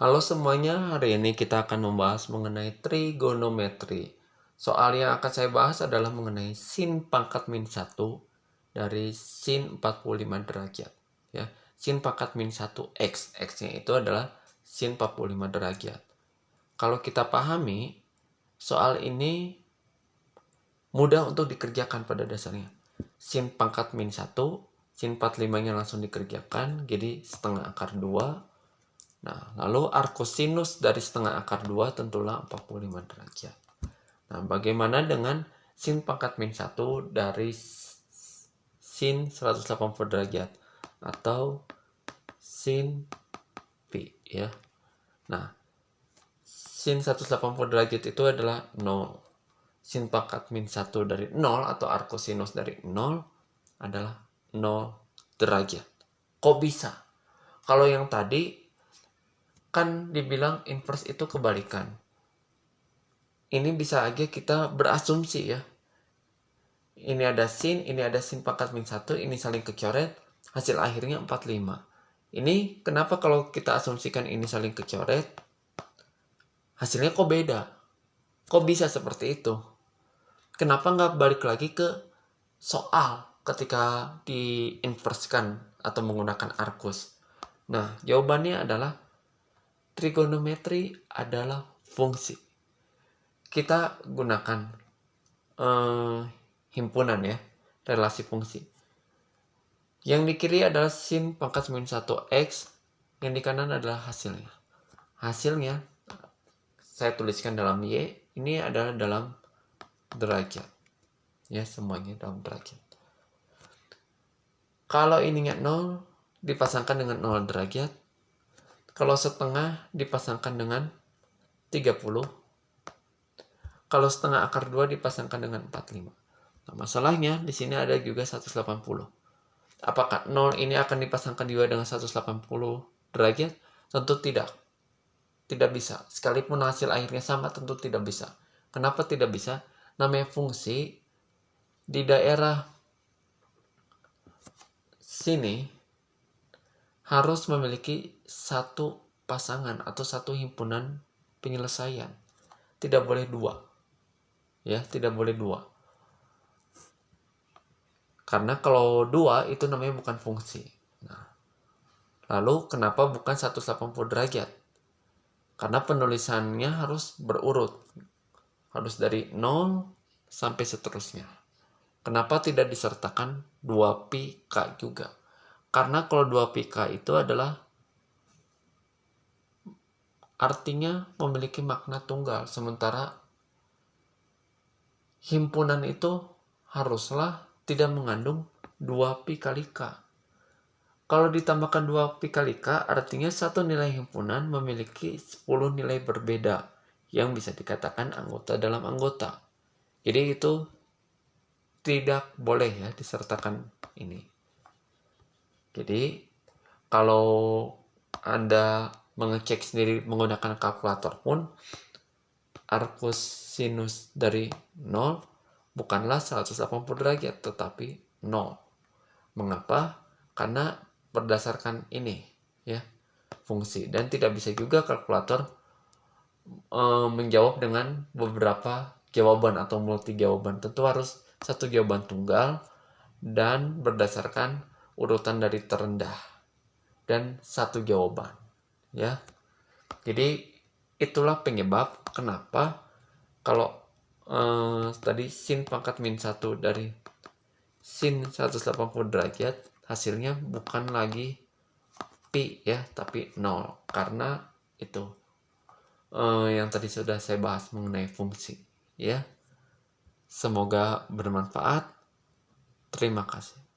Halo semuanya, hari ini kita akan membahas mengenai trigonometri. Soal yang akan saya bahas adalah mengenai sin pangkat min 1 dari sin 45 derajat. Ya, sin pangkat min 1 X. X-nya itu adalah sin 45 derajat. Kalau kita pahami, soal ini mudah untuk dikerjakan pada dasarnya. Sin pangkat min 1, sin 45-nya langsung dikerjakan, jadi setengah akar 2. Nah, lalu arcosinus dari setengah akar 2 tentulah 45 derajat. Nah, bagaimana dengan sin pangkat min 1 dari sin 180 derajat atau sin pi ya. Nah, sin 180 derajat itu adalah 0. Sin pangkat min 1 dari 0 atau arcosinus dari 0 adalah 0 derajat. Kok bisa? Kalau yang tadi kan dibilang inverse itu kebalikan. Ini bisa aja kita berasumsi ya. Ini ada sin pangkat min 1, ini saling kecoret, hasil akhirnya 45. Ini kenapa kalau kita asumsikan ini saling kecoret, hasilnya kok beda? Kok bisa seperti itu? Kenapa nggak balik lagi ke soal ketika diinverskan atau menggunakan arcus? Nah, jawabannya adalah trigonometri adalah fungsi. Kita gunakan himpunan ya, relasi fungsi. Yang di kiri adalah sin pangkat min 1 X, yang di kanan adalah hasilnya. Hasilnya saya tuliskan dalam Y, ini adalah dalam derajat. Ya, semuanya dalam derajat. Kalau ininya 0, dipasangkan dengan 0 derajat. Kalau setengah dipasangkan dengan 30. Kalau setengah akar 2 dipasangkan dengan 45. Nah, masalahnya di sini ada juga 180. Apakah 0 ini akan dipasangkan juga dengan 180 derajat? Tentu tidak. Tidak bisa. Sekalipun hasil akhirnya sama, tentu tidak bisa. Kenapa tidak bisa? Namanya fungsi di daerah sini harus memiliki satu pasangan atau satu himpunan penyelesaian. Tidak boleh dua. Ya, tidak boleh dua. Karena kalau dua itu namanya bukan fungsi. Nah, lalu kenapa bukan 180 derajat? Karena penulisannya harus berurut. Harus dari 0 sampai seterusnya. Kenapa tidak disertakan 2πk juga? Karena kalau 2πk itu adalah artinya memiliki makna tunggal. Sementara himpunan itu haruslah tidak mengandung 2π kali k. Kalau ditambahkan 2π kali k, artinya satu nilai himpunan memiliki 10 nilai berbeda yang bisa dikatakan anggota dalam anggota. Jadi itu tidak boleh ya disertakan ini. Jadi kalau Anda mengecek sendiri menggunakan kalkulator pun, arcus sinus dari 0 bukanlah 180 derajat, tetapi 0. Mengapa? Karena berdasarkan ini ya, fungsi. Dan tidak bisa juga kalkulator menjawab dengan beberapa jawaban atau multi jawaban. Tentu harus satu jawaban tunggal dan berdasarkan urutan dari terendah dan satu jawaban ya. Jadi itulah penyebab kenapa kalau tadi sin pangkat min 1 dari sin 180 derajat hasilnya bukan lagi pi ya, tapi 0. Karena itu yang tadi sudah saya bahas mengenai fungsi ya. Semoga bermanfaat. Terima kasih.